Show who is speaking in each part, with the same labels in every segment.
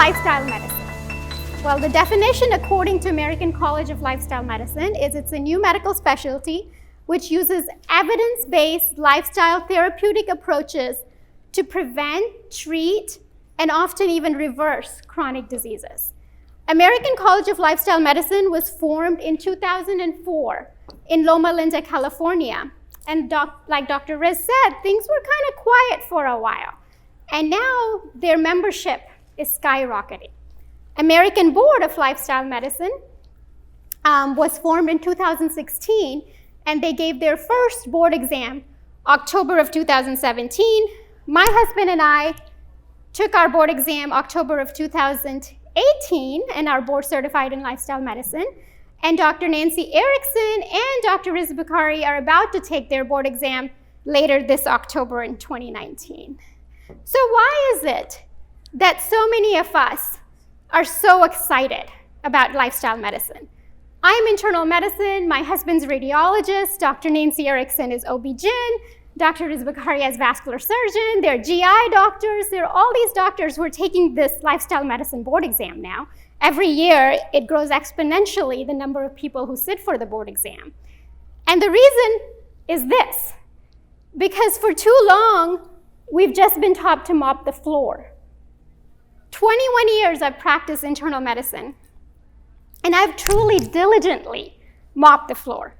Speaker 1: lifestyle medicine? Well, the definition according to American College of Lifestyle Medicine is it's a new medical specialty which uses evidence-based lifestyle therapeutic approaches to prevent, treat, and often even reverse chronic diseases. American College of Lifestyle Medicine was formed in 2004 in Loma Linda, California. And like Dr. Riz said, things were kind of quiet for a while. And now their membership is skyrocketing. American Board of Lifestyle Medicine was formed in 2016, and they gave their first board exam October of 2017. My husband and I took our board exam October of 2018 and are board certified in lifestyle medicine. And Dr. Nancy Erickson and Dr. Riz Bukhari are about to take their board exam later this October in 2019. So why is it that so many of us are so excited about lifestyle medicine? I'm internal medicine, my husband's radiologist, Dr. Nancy Erickson is OB-GYN, Dr. Riz Bukhari is vascular surgeon, they're GI doctors, there are all these doctors who are taking this lifestyle medicine board exam now. Every year, it grows exponentially, the number of people who sit for the board exam. And the reason is this, because for too long, we've just been taught to mop the floor. 21 years I've practiced internal medicine, and I've truly diligently mopped the floor.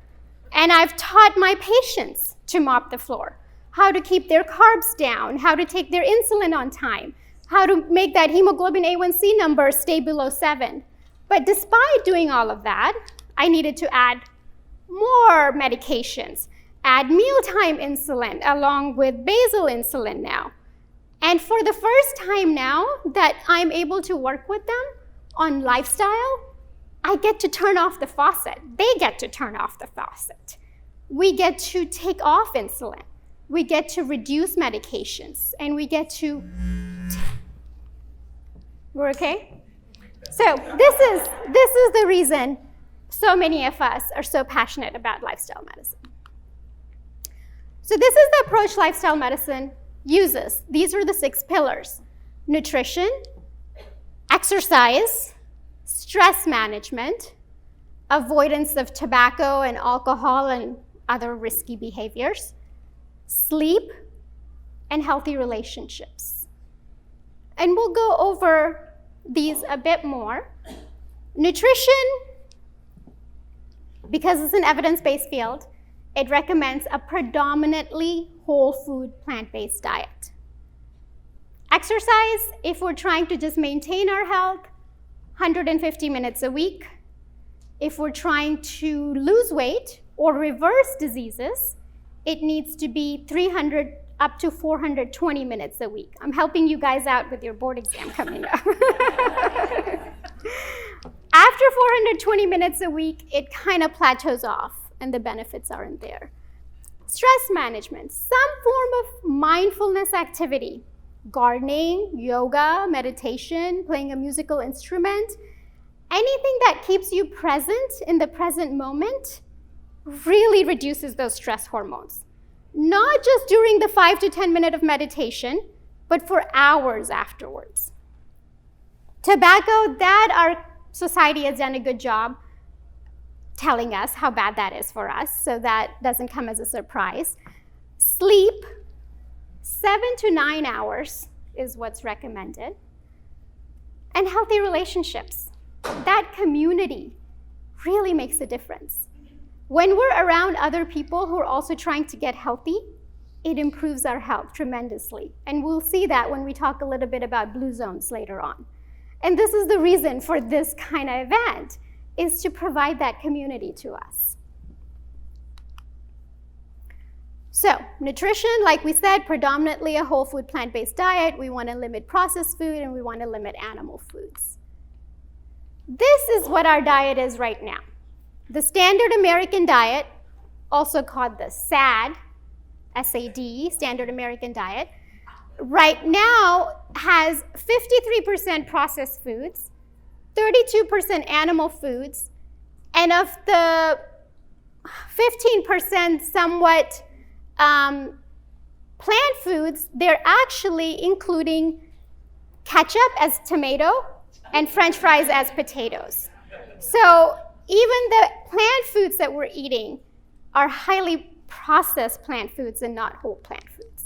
Speaker 1: And I've taught my patients to mop the floor, how to keep their carbs down, how to take their insulin on time, how to make that hemoglobin A1C number stay below 7. But despite doing all of that, I needed to add more medications, add mealtime insulin along with basal insulin now. And for the first time now that I'm able to work with them on lifestyle, I get to turn off the faucet. They get to turn off the faucet. We get to take off insulin. We get to reduce medications, and we get to, we're okay? So this is the reason so many of us are so passionate about lifestyle medicine. So this is the approach lifestyle medicine uses. These are the 6 pillars: nutrition, exercise, stress management, avoidance of tobacco and alcohol and other risky behaviors, sleep, and healthy relationships. And we'll go over these a bit more. Nutrition, because it's an evidence-based field, it recommends a predominantly whole food, plant-based diet. Exercise, if we're trying to just maintain our health, 150 minutes a week. If we're trying to lose weight or reverse diseases, it needs to be 300 up to 420 minutes a week. I'm helping you guys out with your board exam coming up. After 420 minutes a week, it kind of plateaus off and the benefits aren't there. Stress management, some form of mindfulness activity, gardening, yoga, meditation, playing a musical instrument, anything that keeps you present in the present moment really reduces those stress hormones. Not just during the 5 to 10 minutes of meditation, but for hours afterwards. Tobacco, that our society has done a good job telling us how bad that is for us, so that doesn't come as a surprise. Sleep, 7 to 9 hours is what's recommended. And healthy relationships. That community really makes a difference. When we're around other people who are also trying to get healthy, it improves our health tremendously. And we'll see that when we talk a little bit about blue zones later on. And this is the reason for this kind of event, is to provide that community to us. So, nutrition, like we said, predominantly a whole food, plant-based diet. We want to limit processed food and we want to limit animal foods. This is what our diet is right now. The standard American diet, also called the SAD, S-A-D, Standard American Diet, right now has 53% processed foods, 32% animal foods, and of the 15% somewhat plant foods, they're actually including ketchup as tomato, and French fries as potatoes. So even the plant foods that we're eating are highly processed plant foods and not whole plant foods.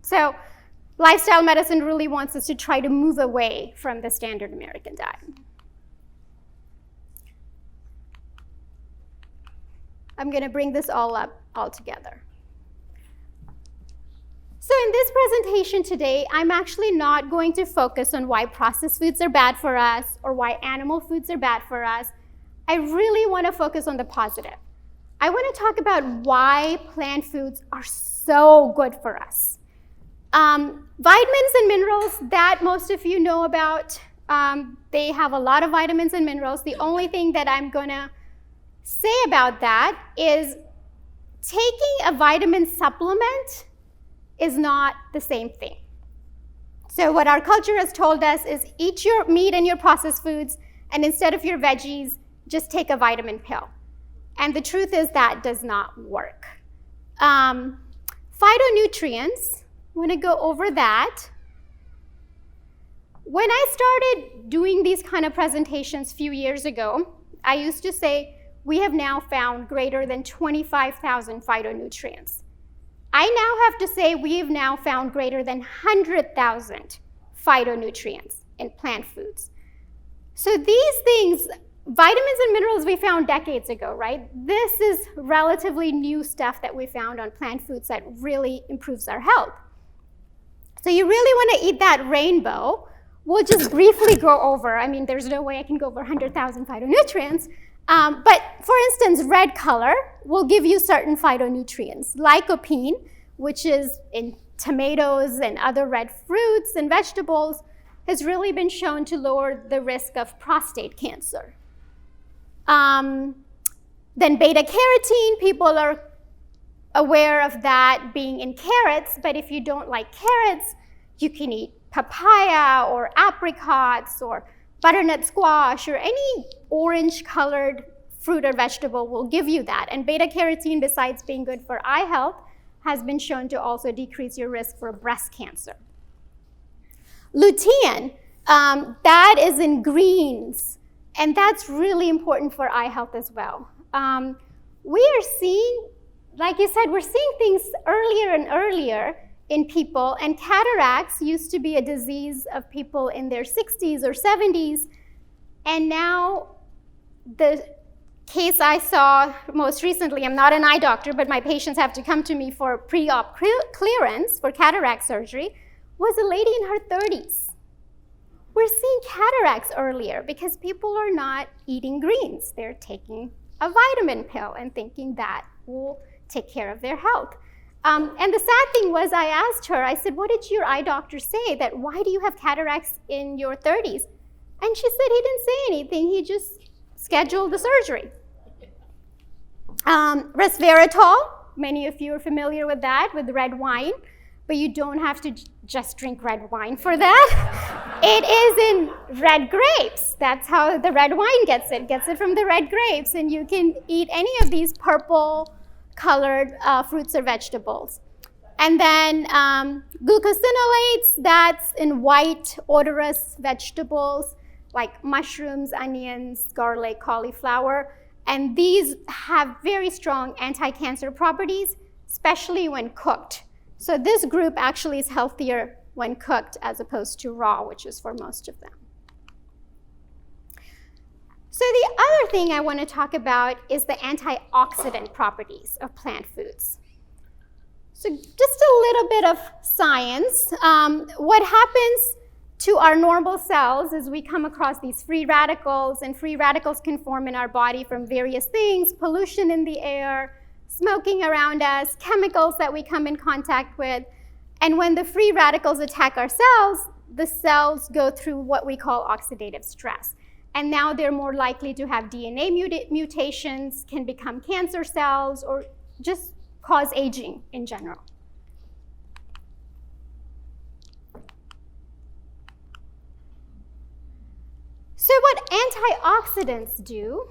Speaker 1: So lifestyle medicine really wants us to try to move away from the standard American diet. I'm going to bring this all up all together. So in this presentation today, I'm actually not going to focus on why processed foods are bad for us or why animal foods are bad for us. I really want to focus on the positive. I want to talk about why plant foods are so good for us. Vitamins and minerals that most of you know about, they have a lot of vitamins and minerals. The only thing that I'm going to say about that is taking a vitamin supplement is not the same thing. So what our culture has told us is eat your meat and your processed foods, and instead of your veggies, just take a vitamin pill. And the truth is that does not work. Phytonutrients, I want to go over that. When I started doing these kind of presentations a few years ago, I used to say, we have now found greater than 25,000 phytonutrients. I now have to say we have now found greater than 100,000 phytonutrients in plant foods. So these things, vitamins and minerals we found decades ago, right? This is relatively new stuff that we found on plant foods that really improves our health. So you really want to eat that rainbow. We'll just briefly go over, I mean, there's no way I can go over 100,000 phytonutrients, but for instance, red color will give you certain phytonutrients. Lycopene, which is in tomatoes and other red fruits and vegetables, has really been shown to lower the risk of prostate cancer. Then beta-carotene, people are aware of that being in carrots, but if you don't like carrots, you can eat papaya or apricots or butternut squash or any orange-colored fruit or vegetable will give you that. And beta-carotene, besides being good for eye health, has been shown to also decrease your risk for breast cancer. Lutein, that is in greens, and that's really important for eye health as well. We are seeing, like you said, we're seeing things earlier and earlier in people, and cataracts used to be a disease of people in their 60s or 70s, and now the case I saw most recently, I'm not an eye doctor, but my patients have to come to me for pre-op clearance for cataract surgery, was a lady in her 30s. We're seeing cataracts earlier because people are not eating greens. They're taking a vitamin pill and thinking that will take care of their health. And the sad thing was, I asked her, I said, what did your eye doctor say? That why do you have cataracts in your 30s? And she said he didn't say anything. He just scheduled the surgery. Resveratrol, many of you are familiar with that, with red wine, but you don't have to just drink red wine for that. It is in red grapes. That's how the red wine gets it from the red grapes, and you can eat any of these purple colored fruits or vegetables. And then glucosinolates, that's in white odorous vegetables like mushrooms, onions, garlic, cauliflower. And these have very strong anti-cancer properties, especially when cooked. So this group actually is healthier when cooked as opposed to raw, which is for most of them. So the other thing I want to talk about is the antioxidant properties of plant foods. So just a little bit of science. What happens to our normal cells is we come across these free radicals, and free radicals can form in our body from various things: pollution in the air, smoking around us, chemicals that we come in contact with. And when the free radicals attack our cells, the cells go through what we call oxidative stress. And now they're more likely to have DNA mutations, can become cancer cells, or just cause aging in general. So what antioxidants do,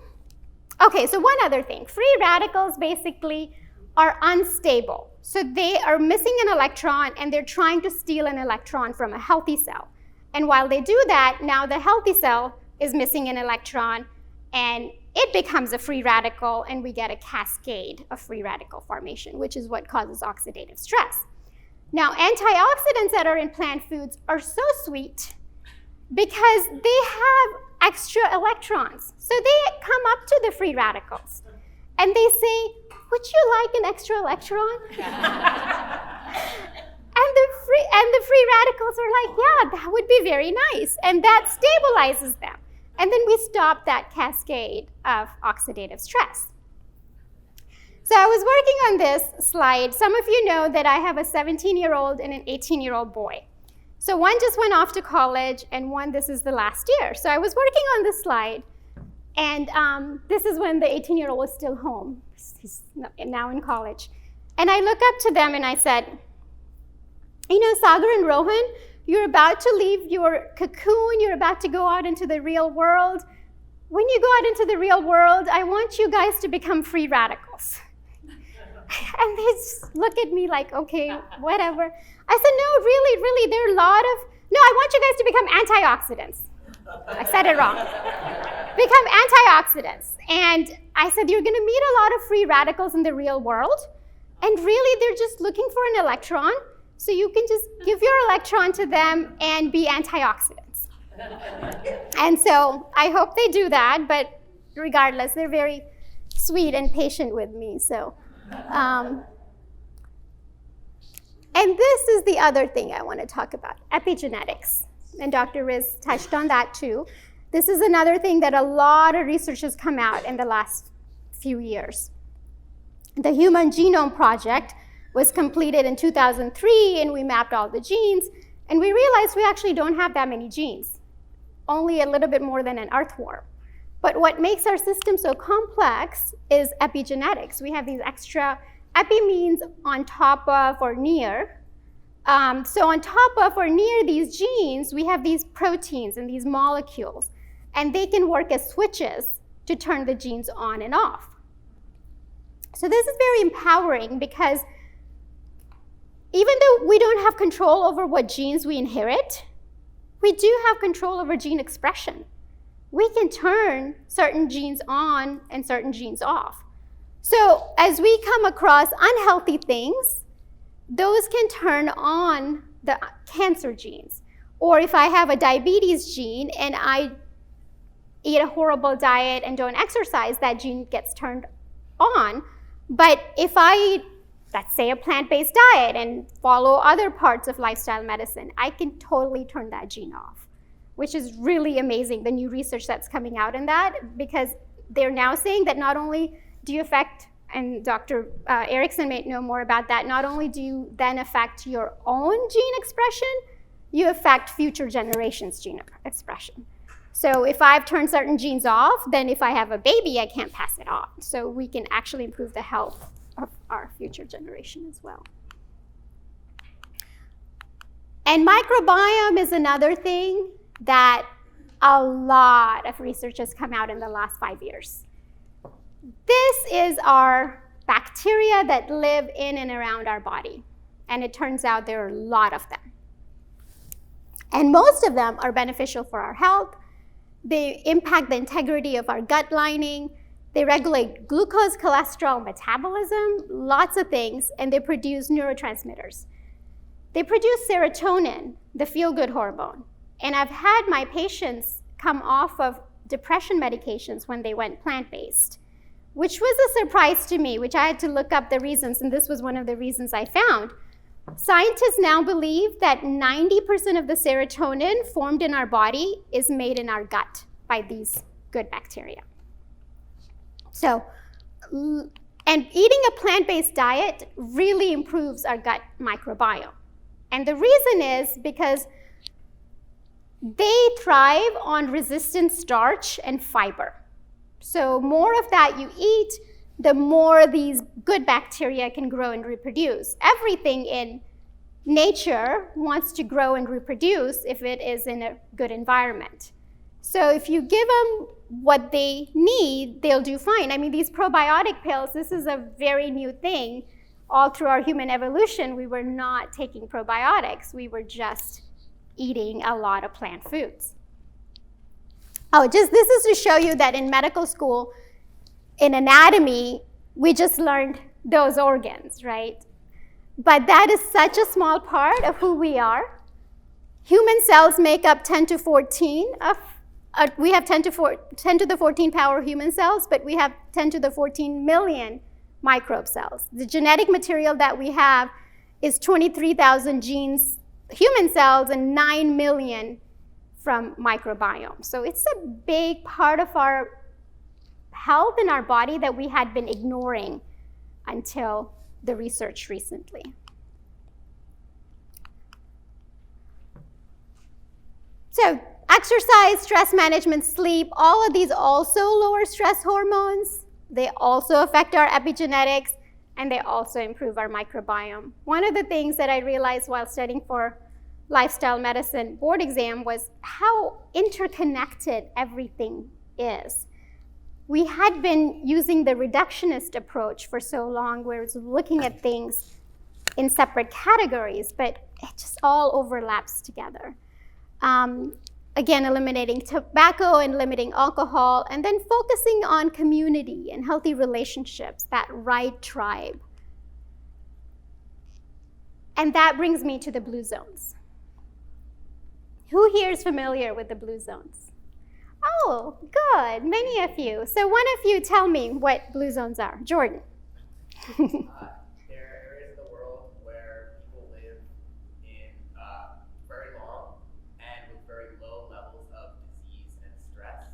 Speaker 1: okay, so one other thing. Free radicals basically are unstable. So they are missing an electron, and they're trying to steal an electron from a healthy cell. And while they do that, now the healthy cell is missing an electron, and it becomes a free radical, and we get a cascade of free radical formation, which is what causes oxidative stress. Now, antioxidants that are in plant foods are so sweet because they have extra electrons. So they come up to the free radicals, and they say, would you like an extra electron? And the free radicals are like, yeah, that would be very nice. And that stabilizes them. And then we stop that cascade of oxidative stress. So I was working on this slide. Some of you know that I have a 17-year-old and an 18-year-old boy. So one just went off to college, and one, this is the last year. So I was working on this slide, and this is when the 18-year-old was still home. He's now in college. And I look up to them and I said, you know, Sagar and Rohan, you're about to leave your cocoon, you're about to go out into the real world. When you go out into the real world, I want you guys to become free radicals. And they just look at me like, okay, whatever. I said, no, really, there are a lot of, no, I want you guys to become antioxidants. I said it wrong. Become antioxidants. And I said, you're gonna meet a lot of free radicals in the real world, and really they're just looking for an electron, so you can just give your electron to them and be antioxidants. And so I hope they do that, but regardless, they're very sweet and patient with me. So, and this is the other thing I want to talk about, epigenetics. And Dr. Riz touched on that too. This is another thing that a lot of research has come out in the last few years. The Human Genome Project was completed in 2003, and we mapped all the genes, and we realized we actually don't have that many genes, only a little bit more than an earthworm. But what makes our system so complex is epigenetics. We have these extra, epi means on top of or near. So on top of or near these genes, we have these proteins and these molecules, and they can work as switches to turn the genes on and off. So this is very empowering because even though we don't have control over what genes we inherit, we do have control over gene expression. We can turn certain genes on and certain genes off. So as we come across unhealthy things, those can turn on the cancer genes. Or if I have a diabetes gene and I eat a horrible diet and don't exercise, that gene gets turned on. But if I eat, let's say, a plant-based diet and follow other parts of lifestyle medicine, I can totally turn that gene off, which is really amazing, the new research that's coming out in that, because they're now saying that not only do you affect, and Dr. Erickson may know more about that, not only do you then affect your own gene expression, you affect future generations' gene expression. So if I've turned certain genes off, then if I have a baby, I can't pass it on. So we can actually improve the health of our future generation as well. And microbiome is another thing that a lot of research has come out in the last 5 years. This is our bacteria that live in and around our body. And it turns out there are a lot of them. And most of them are beneficial for our health. They impact the integrity of our gut lining. They regulate glucose, cholesterol, metabolism, lots of things, and they produce neurotransmitters. They produce serotonin, the feel-good hormone. And I've had my patients come off of depression medications when they went plant-based, which was a surprise to me, which I had to look up the reasons, and this was one of the reasons I found. Scientists now believe that 90% of the serotonin formed in our body is made in our gut by these good bacteria. So, and eating a plant-based diet really improves our gut microbiome. And the reason is because they thrive on resistant starch and fiber. So more of that you eat, the more these good bacteria can grow and reproduce. Everything in nature wants to grow and reproduce if it is in a good environment. So if you give them what they need, they'll do fine. I mean, these probiotic pills, this is a very new thing. All through our human evolution, we were not taking probiotics. We were just eating a lot of plant foods. Oh, this is to show you that in medical school, in anatomy, we just learned those organs, right? But that is such a small part of who we are. Human cells make up 10 to 14 of, we have 10 to the 14 power human cells, but we have 10 to the 14 million microbe cells. The genetic material that we have is 23,000 genes, human cells, and 9 million from microbiome. So it's a big part of our health in our body that we had been ignoring until the research recently. So exercise, stress management, sleep, all of these also lower stress hormones. They also affect our epigenetics, and they also improve our microbiome. One of the things that I realized while studying for lifestyle medicine board exam was how interconnected everything is. We had been using the reductionist approach for so long, where it's looking at things in separate categories, but it just all overlaps together. Again, eliminating tobacco and limiting alcohol, and then focusing on community and healthy relationships, that right tribe. And that brings me to the blue zones. Who here is familiar with the blue zones? Oh, good, many of you. So one of you tell me what blue zones are. Jordan.
Speaker 2: There are areas of the world where people live in very long and with very low levels of disease and stress,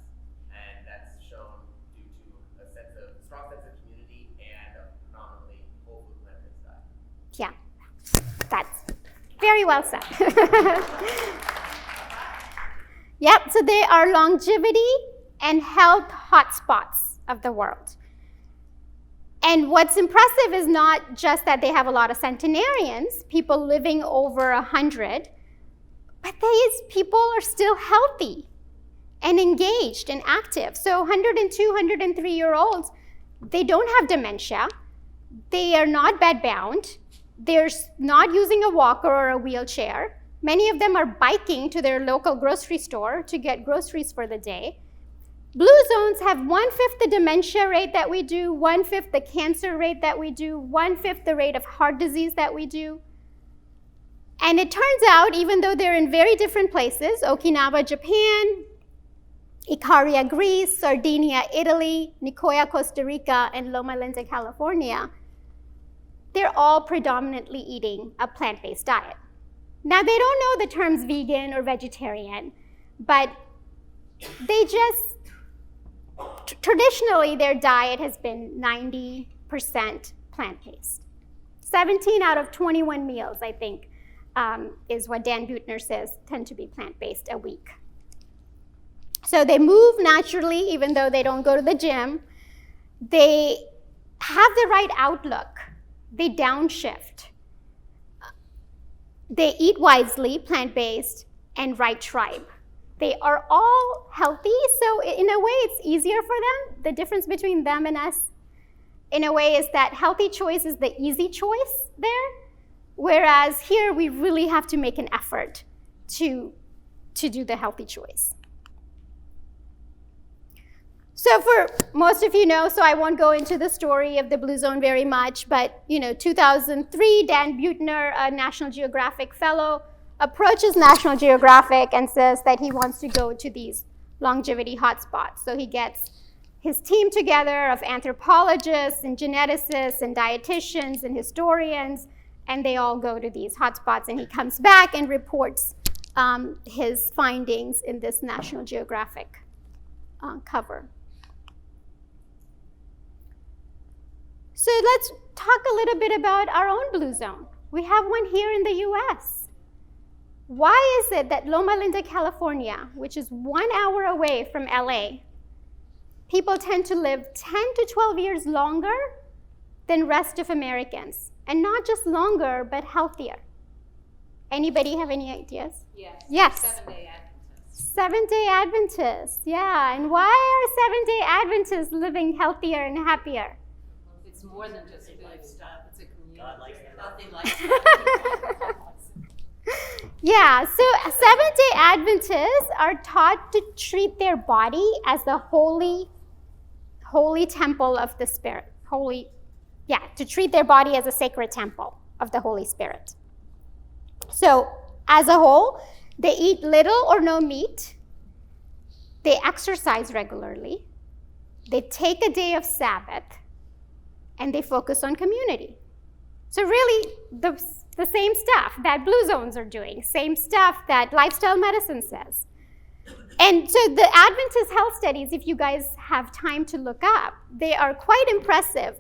Speaker 2: and that's shown due to a strong sense of community and a predominantly whole food plant-based diet.
Speaker 1: Yeah, that's very well said. Yep, so they are longevity and health hotspots of the world. And what's impressive is not just that they have a lot of centenarians, people living over 100, but these people are still healthy and engaged and active. So 102, 103-year-olds, they don't have dementia, they are not bedbound, they're not using a walker or a wheelchair. Many of them are biking to their local grocery store to get groceries for the day. Blue zones have 1/5 the dementia rate that we do, 1/5 the cancer rate that we do, 1/5 the rate of heart disease that we do. And it turns out, even though they're in very different places, Okinawa, Japan, Icaria, Greece, Sardinia, Italy, Nicoya, Costa Rica, and Loma Linda, California, they're all predominantly eating a plant-based diet. Now, they don't know the terms vegan or vegetarian, but they just, traditionally, their diet has been 90% plant-based. 17 out of 21 meals, I think, is what Dan Buettner says tend to be plant-based a week. So they move naturally, even though they don't go to the gym. They have the right outlook. They downshift. They eat wisely, plant-based, and right tribe. They are all healthy, so in a way it's easier for them. The difference between them and us, in a way, is that healthy choice is the easy choice there, whereas here we really have to make an effort to do the healthy choice. So for most of you know, so I won't go into the story of the Blue Zone very much, but 2003, Dan Buettner, a National Geographic fellow, approaches National Geographic and says that he wants to go to these longevity hotspots. So he gets his team together of anthropologists and geneticists and dietitians and historians, and they all go to these hotspots, and he comes back and reports his findings in this National Geographic cover. So let's talk a little bit about our own blue zone. We have one here in the US. Why is it that Loma Linda, California, which is 1 hour away from LA, people tend to live 10 to 12 years longer than rest of Americans? And not just longer, but healthier. Anybody have any ideas?
Speaker 3: Yes.
Speaker 1: Yes.
Speaker 3: Seventh-day Adventists.
Speaker 1: Seventh-day Adventists, yeah. And why are Seventh-day Adventists living healthier and happier?
Speaker 3: It's more than just a lifestyle. It's a community.
Speaker 2: God likes them.
Speaker 3: Healthy lifestyle.
Speaker 1: Yeah, so Seventh-day Adventists are taught to treat their body as the holy temple of the Spirit. To treat their body as a sacred temple of the Holy Spirit. So, as a whole, they eat little or no meat. They exercise regularly. They take a day of Sabbath, and they focus on community. So really, the same stuff that Blue Zones are doing, same stuff that lifestyle medicine says. And so the Adventist health studies, if you guys have time to look up, they are quite impressive.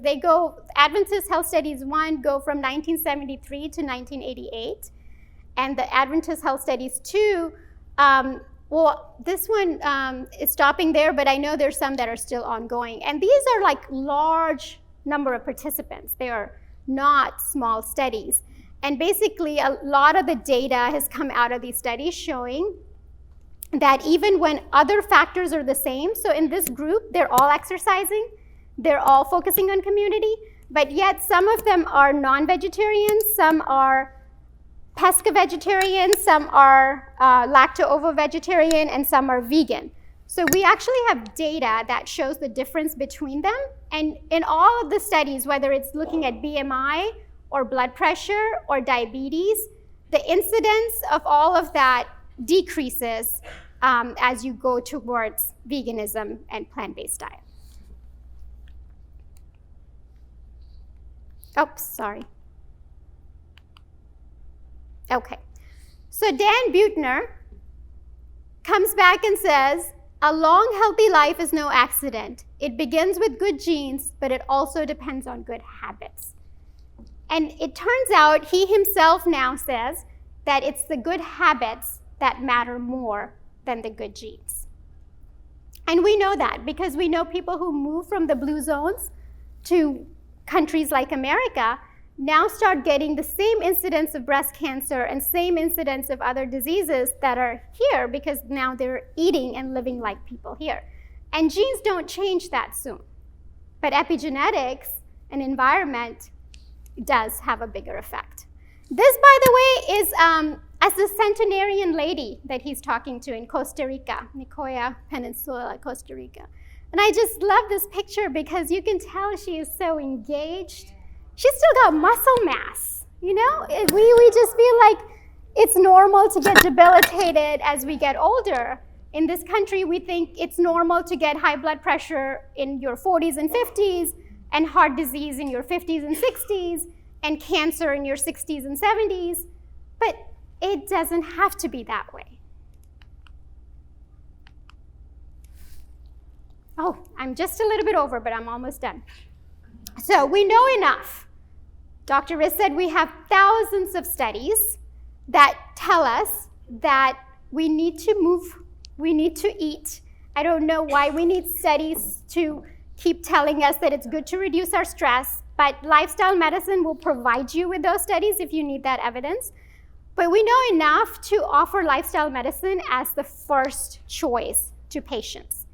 Speaker 1: Adventist Health Studies 1 go from 1973 to 1988, and the Adventist Health Studies 2, this one is stopping there, but I know there's some that are still ongoing. And these are like large number of participants. They are not small studies. And basically, a lot of the data has come out of these studies showing that even when other factors are the same, so in this group, they're all exercising, they're all focusing on community, but yet some of them are non-vegetarians, some are pesca-vegetarian, some are lacto-ovo-vegetarian, and some are vegan. So we actually have data that shows the difference between them. And in all of the studies, whether it's looking at BMI or blood pressure or diabetes, the incidence of all of that decreases as you go towards veganism and plant-based diet. Oops, sorry. Okay, so Dan Buettner comes back and says, a long, healthy life is no accident. It begins with good genes, but it also depends on good habits. And it turns out he himself now says that it's the good habits that matter more than the good genes. And we know that because we know people who move from the blue zones to countries like America now start getting the same incidence of breast cancer and same incidence of other diseases that are here because now they're eating and living like people here. And genes don't change that soon. But epigenetics and environment does have a bigger effect. This, by the way, is as the centenarian lady that he's talking to in Costa Rica, Nicoya Peninsula, Costa Rica. And I just love this picture because you can tell she is so engaged. She's still got muscle mass, you know? We just feel like it's normal to get debilitated as we get older. In this country, we think it's normal to get high blood pressure in your 40s and 50s, and heart disease in your 50s and 60s, and cancer in your 60s and 70s. But it doesn't have to be that way. Oh, I'm just a little bit over, but I'm almost done. So we know enough. Dr. Riss said we have thousands of studies that tell us that we need to move, we need to eat. I don't know why we need studies to keep telling us that it's good to reduce our stress, but lifestyle medicine will provide you with those studies if you need that evidence. But we know enough to offer lifestyle medicine as the first choice to patients.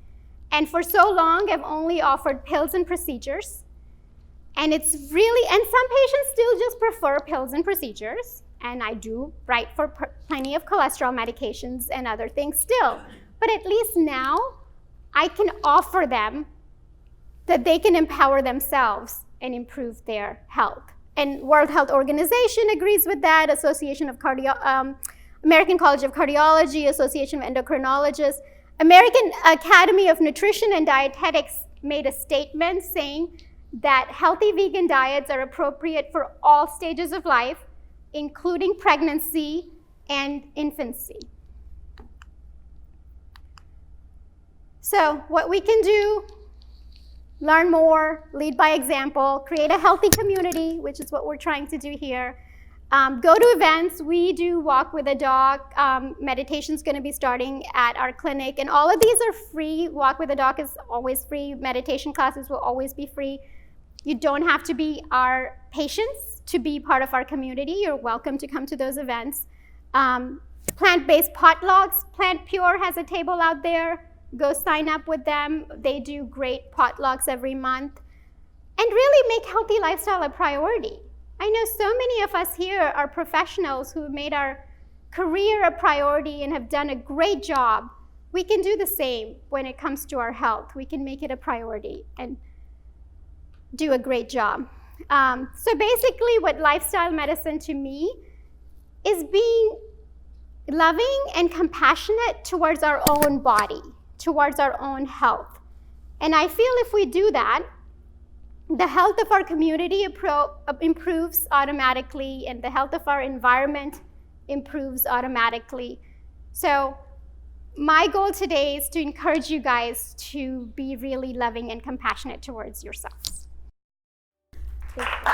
Speaker 1: And for so long, I've only offered pills and procedures. And it's really, and some patients still just prefer pills and procedures. And I do write for plenty of cholesterol medications and other things still. But at least now, I can offer them that they can empower themselves and improve their health. And World Health Organization agrees with that, American College of Cardiology, Association of Endocrinologists. American Academy of Nutrition and Dietetics made a statement saying that healthy vegan diets are appropriate for all stages of life, including pregnancy and infancy. So what we can do, learn more, lead by example, create a healthy community, which is what we're trying to do here. Go to events. We do walk with a dog. Meditation's going to be starting at our clinic, and all of these are free. Walk with a dog is always free. Meditation classes will always be free. You don't have to be our patients to be part of our community. You're welcome to come to those events. Plant-based potlucks. Plant Pure has a table out there. Go sign up with them. They do great potlucks every month. And really make healthy lifestyle a priority. I know so many of us here are professionals who made our career a priority and have done a great job, we can do the same when it comes to our health. We can make it a priority and do a great job. So basically, what lifestyle medicine to me is being loving and compassionate towards our own body, towards our own health. And I feel if we do that, the health of our community improves automatically, and the health of our environment improves automatically. So my goal today is to encourage you guys to be really loving and compassionate towards yourselves. Thank you.